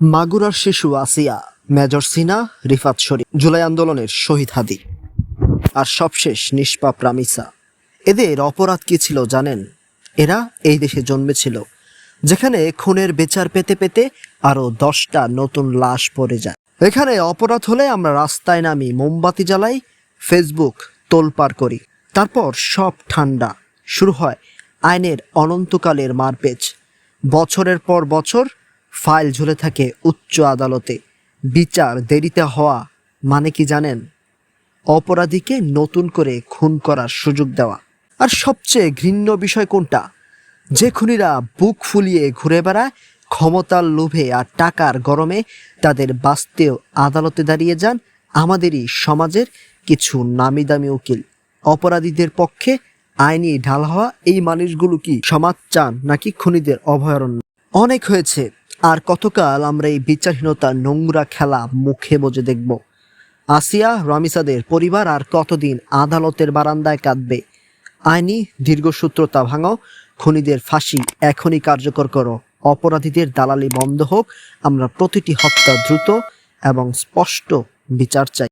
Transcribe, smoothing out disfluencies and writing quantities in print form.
মাগুরার শিশু আসিয়া, মেজর সিনা, রিফাত শরীফ, জুলাই আন্দোলনের শহীদ হাদি, আর সবশেষ নিষ্পাপ রামিসা। এদের অপরাধ কি ছিল জানেন? এরা এই দেশে জন্মেছিল যেখানে খুনের বিচার পেতে পেতে আরো 10টা নতুন লাশ পড়ে যায়। এখানে অপরাধ হলে আমরা রাস্তায় নামি, মোমবাতি জ্বালাই, ফেসবুক তোলপাড় করি, তারপর সব ঠান্ডা। শুরু হয় আইনের অনন্তকালের মারপেচ। বছরের পর বছর ফাইল ঝুলে থাকে উচ্চ আদালতে। বিচার দেরিতে হওয়া মানে কি জানেন? অপরাধীকে নতুন করে খুন করার সুযোগ দেওয়া। আর সবচেয়ে ঘৃণ্য বিষয় কোনটা? যে খুনিরা বুক ফুলিয়ে ঘুরে বেড়ায় ক্ষমতার লোভে আর টাকার গরমে, তাদের বাঁচতেও আদালতে দাঁড়িয়ে যান আমাদেরই সমাজের কিছু নামি দামি উকিল। অপরাধীদের পক্ষে আইনি ঢাল হওয়া এই মানুষগুলো কি সমাজ চান নাকি খুনিদের অভয়ারণ্য? অনেক হয়েছে। আর কতকাল আমরা এই বিচারহীনতার নোংরা খেলা মুখে বজে দেখব? আসিয়া, রামিসাদের পরিবার আর কতদিন আদালতের বারান্দায় কাঁদবে? আইনি দীর্ঘসূত্রতা ভাঙো, খুনিদের ফাঁসি এখনই কার্যকর করো, অপরাধীদের দালালি বন্ধ হোক। আমরা প্রতিটি হত্যা দ্রুত এবং স্পষ্ট বিচার চাই।